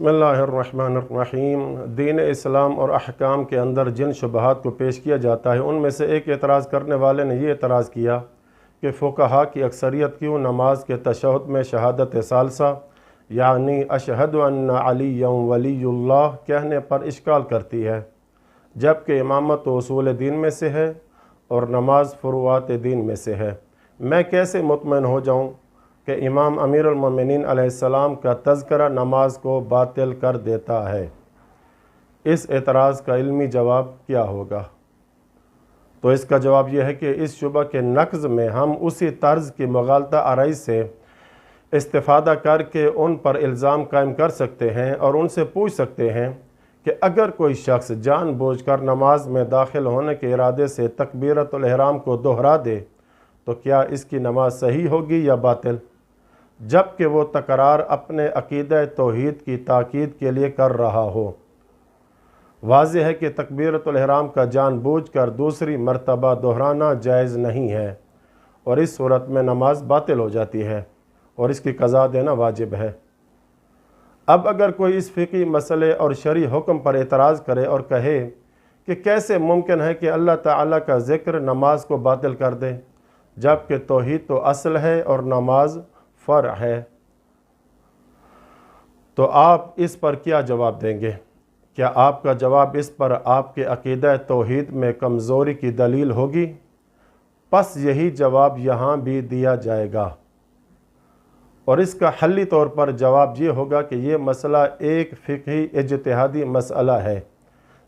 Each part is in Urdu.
بسم اللہ الرحمن الرحیم۔ دین اسلام اور احکام کے اندر جن شبہات کو پیش کیا جاتا ہے ان میں سے ایک اعتراض کرنے والے نے یہ اعتراض کیا کہ فقہا کی اکثریت کیوں نماز کے تشہد میں شہادت ثالثہ یعنی اشہد ان علی ولی اللہ کہنے پر اشکال کرتی ہے، جبکہ امامت و اصول دین میں سے ہے اور نماز فروعات دین میں سے ہے۔ میں کیسے مطمئن ہو جاؤں کہ امام امیر المومنین علیہ السلام کا تذکرہ نماز کو باطل کر دیتا ہے؟ اس اعتراض کا علمی جواب کیا ہوگا؟ تو اس کا جواب یہ ہے کہ اس شبہ کے نقض میں ہم اسی طرز کی مغالطہ آرائی سے استفادہ کر کے ان پر الزام قائم کر سکتے ہیں اور ان سے پوچھ سکتے ہیں کہ اگر کوئی شخص جان بوجھ کر نماز میں داخل ہونے کے ارادے سے تکبیرۃ الاحرام کو دہرا دے تو کیا اس کی نماز صحیح ہوگی یا باطل، جبکہ وہ تکرار اپنے عقیدہ توحید کی تاکید کے لیے کر رہا ہو؟ واضح ہے کہ تکبیرۃ الاحرام کا جان بوجھ کر دوسری مرتبہ دہرانا جائز نہیں ہے اور اس صورت میں نماز باطل ہو جاتی ہے اور اس کی قضا دینا واجب ہے۔ اب اگر کوئی اس فقہی مسئلے اور شرعی حکم پر اعتراض کرے اور کہے کہ کیسے ممکن ہے کہ اللہ تعالیٰ کا ذکر نماز کو باطل کر دے، جبکہ توحید تو اصل ہے اور نماز فرع ہے، تو آپ اس پر کیا جواب دیں گے؟ کیا آپ کا جواب اس پر آپ کے عقیدہ توحید میں کمزوری کی دلیل ہوگی؟ پس یہی جواب یہاں بھی دیا جائے گا، اور اس کا حلی طور پر جواب یہ ہوگا کہ یہ مسئلہ ایک فقہی اجتہادی مسئلہ ہے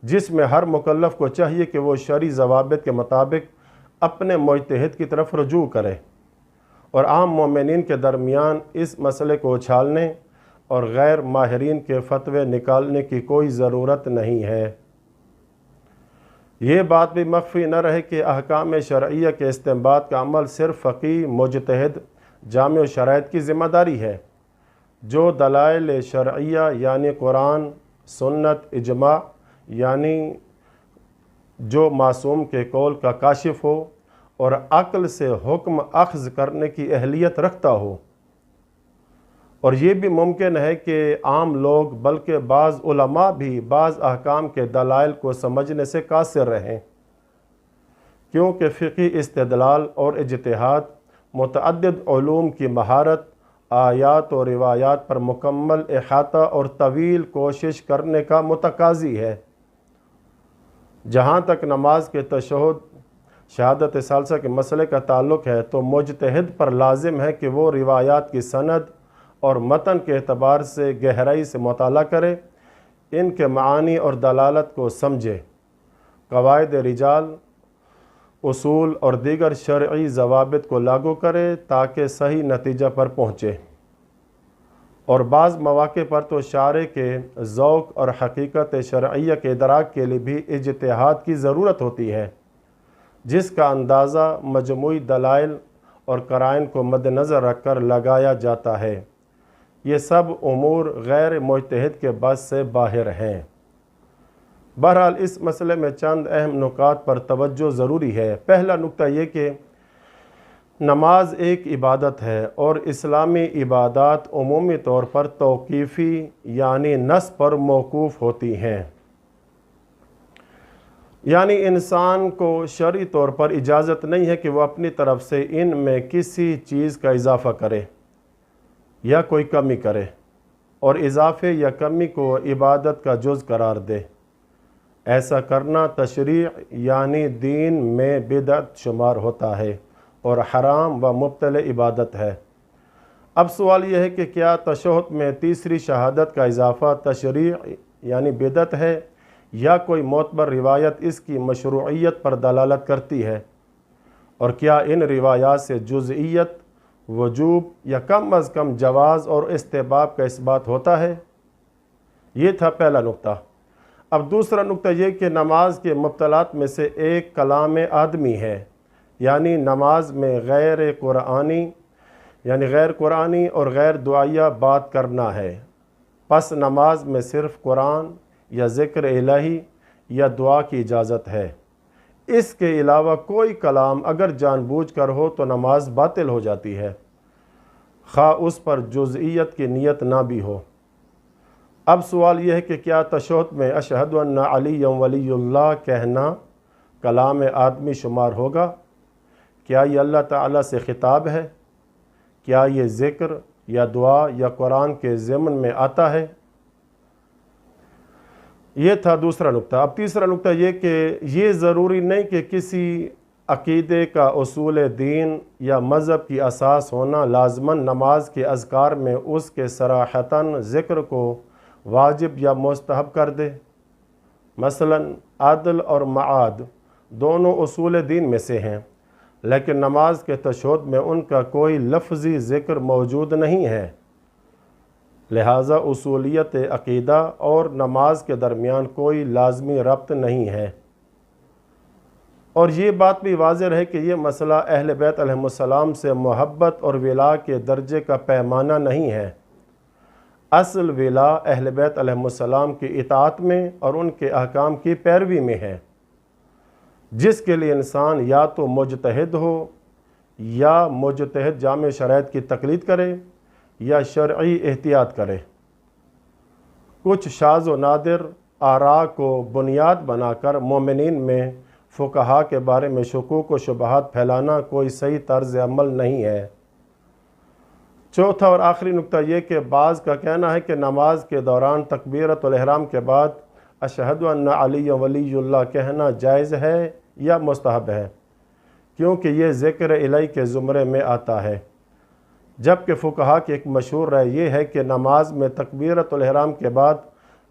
جس میں ہر مکلف کو چاہیے کہ وہ شرعی ضوابط کے مطابق اپنے مجتہد کی طرف رجوع کرے، اور عام مومنین کے درمیان اس مسئلے کو اچھالنے اور غیر ماہرین کے فتوے نکالنے کی کوئی ضرورت نہیں ہے۔ یہ بات بھی مخفی نہ رہے کہ احکام شرعیہ کے استنباط کا عمل صرف فقیہ مجتہد جامع شرائط کی ذمہ داری ہے، جو دلائل شرعیہ یعنی قرآن، سنت، اجماع یعنی جو معصوم کے قول کا کاشف ہو اور عقل سے حکم اخذ کرنے کی اہلیت رکھتا ہو، اور یہ بھی ممکن ہے کہ عام لوگ بلکہ بعض علماء بھی بعض احکام کے دلائل کو سمجھنے سے قاصر رہیں، کیونکہ فقہی استدلال اور اجتہاد متعدد علوم کی مہارت، آیات و روایات پر مکمل احاطہ اور طویل کوشش کرنے کا متقاضی ہے۔ جہاں تک نماز کے تشہد شہادت ثالثہ کے مسئلے کا تعلق ہے تو مجتہد پر لازم ہے کہ وہ روایات کی سند اور متن کے اعتبار سے گہرائی سے مطالعہ کرے، ان کے معانی اور دلالت کو سمجھے، قواعد رجال، اصول اور دیگر شرعی ضوابط کو لاگو کرے تاکہ صحیح نتیجہ پر پہنچے، اور بعض مواقع پر تو شارع کے ذوق اور حقیقت شرعیہ کے ادراک کے لیے بھی اجتہاد کی ضرورت ہوتی ہے، جس کا اندازہ مجموعی دلائل اور قرائن کو مد نظر رکھ کر لگایا جاتا ہے۔ یہ سب امور غیر مجتہد کے بس سے باہر ہیں۔ بہرحال اس مسئلے میں چند اہم نکات پر توجہ ضروری ہے۔ پہلا نکتہ یہ کہ نماز ایک عبادت ہے اور اسلامی عبادات عمومی طور پر توقیفی یعنی نص پر موقوف ہوتی ہیں، یعنی انسان کو شرعی طور پر اجازت نہیں ہے کہ وہ اپنی طرف سے ان میں کسی چیز کا اضافہ کرے یا کوئی کمی کرے اور اضافے یا کمی کو عبادت کا جز قرار دے۔ ایسا کرنا تشریع یعنی دین میں بدعت شمار ہوتا ہے اور حرام و مبطل عبادت ہے۔ اب سوال یہ ہے کہ کیا تشہد میں تیسری شہادت کا اضافہ تشریع یعنی بدعت ہے یا کوئی معتبر روایت اس کی مشروعیت پر دلالت کرتی ہے، اور کیا ان روایات سے جزئیت، وجوب یا کم از کم جواز اور استحباب کا اثبات ہوتا ہے؟ یہ تھا پہلا نکتہ۔ اب دوسرا نکتہ یہ کہ نماز کے مبطلات میں سے ایک کلام آدمی ہے، یعنی نماز میں غیر قرآنی اور غیر دعائیہ بات کرنا ہے۔ پس نماز میں صرف قرآن یا ذکر الہی یا دعا کی اجازت ہے، اس کے علاوہ کوئی کلام اگر جان بوجھ کر ہو تو نماز باطل ہو جاتی ہے، خواہ اس پر جزئیت کی نیت نہ بھی ہو۔ اب سوال یہ ہے کہ کیا تشہد میں اشہد ان علی ولی اللہ کہنا کلام آدمی شمار ہوگا؟ کیا یہ اللہ تعالیٰ سے خطاب ہے؟ کیا یہ ذکر یا دعا یا قرآن کے ضمن میں آتا ہے؟ یہ تھا دوسرا نقطہ۔ اب تیسرا نقطہ یہ کہ یہ ضروری نہیں کہ کسی عقیدے کا اصول دین یا مذہب کی اساس ہونا لازماً نماز کے اذکار میں اس کے صراحتاً ذکر کو واجب یا مستحب کر دے۔ مثلاً عدل اور معاد دونوں اصول دین میں سے ہیں، لیکن نماز کے تشہد میں ان کا کوئی لفظی ذکر موجود نہیں ہے، لہٰذا اصولیت عقیدہ اور نماز کے درمیان کوئی لازمی ربط نہیں ہے۔ اور یہ بات بھی واضح ہے کہ یہ مسئلہ اہل بیت علیہ السلام سے محبت اور ولا کے درجے کا پیمانہ نہیں ہے۔ اصل ولا اہل بیت علیہ السلام کی اطاعت میں اور ان کے احکام کی پیروی میں ہے، جس کے لیے انسان یا تو مجتہد ہو یا مجتہد جامع شرائط کی تقلید کرے یا شرعی احتیاط کرے۔ کچھ شاذ و نادر آراء کو بنیاد بنا کر مومنین میں فقہا کے بارے میں شکوک و شبہات پھیلانا کوئی صحیح طرز عمل نہیں ہے۔ چوتھا اور آخری نقطہ یہ کہ بعض کا کہنا ہے کہ نماز کے دوران تکبیرۃ الاحرام کے بعد اشہد ان علی ولی اللہ کہنا جائز ہے یا مستحب ہے، کیونکہ یہ ذکر الہی کے زمرے میں آتا ہے، جبکہ فقہا کی ایک مشہور رائے یہ ہے کہ نماز میں تکبیرۃ الاحرام کے بعد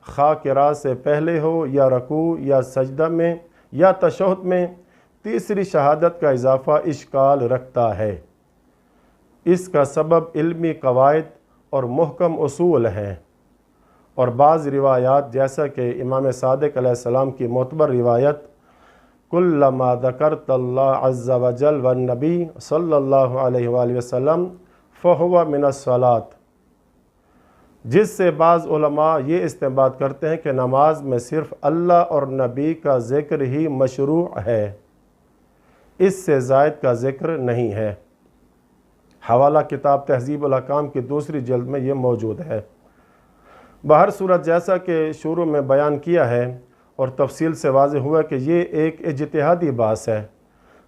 خواہ قرأت سے پہلے ہو یا رکوع یا سجدہ میں یا تشہد میں تیسری شہادت کا اضافہ اشکال رکھتا ہے۔ اس کا سبب علمی قواعد اور محکم اصول ہیں، اور بعض روایات جیسا کہ امام صادق علیہ السلام کی معتبر روایت کلما ذکرت اللہ عز وجل والنبی صلی اللہ علیہ وآلہ وسلم فہو من الصلاۃ، جس سے بعض علماء یہ استنباط کرتے ہیں کہ نماز میں صرف اللہ اور نبی کا ذکر ہی مشروع ہے، اس سے زائد کا ذکر نہیں ہے۔ حوالہ کتاب تہذیب الاحکام کی دوسری جلد میں یہ موجود ہے۔ بہر صورت جیسا کہ شروع میں بیان کیا ہے اور تفصیل سے واضح ہوا کہ یہ ایک اجتہادی بحث ہے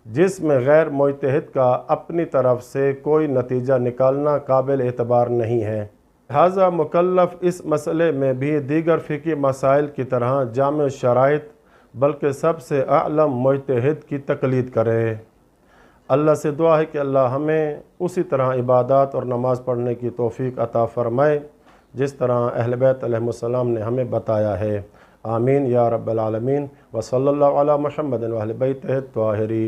جس میں غیر مجتہد کا اپنی طرف سے کوئی نتیجہ نکالنا قابل اعتبار نہیں ہے، لہذا مکلف اس مسئلے میں بھی دیگر فقہی مسائل کی طرح جامع شرائط بلکہ سب سے اعلم مجتہد کی تقلید کرے۔ اللہ سے دعا ہے کہ اللہ ہمیں اسی طرح عبادات اور نماز پڑھنے کی توفیق عطا فرمائے جس طرح اہل بیت علیہ السلام نے ہمیں بتایا ہے۔ آمین یا رب العالمین، وصلی اللہ علی محمد و اہل بیتہ الطاہرین۔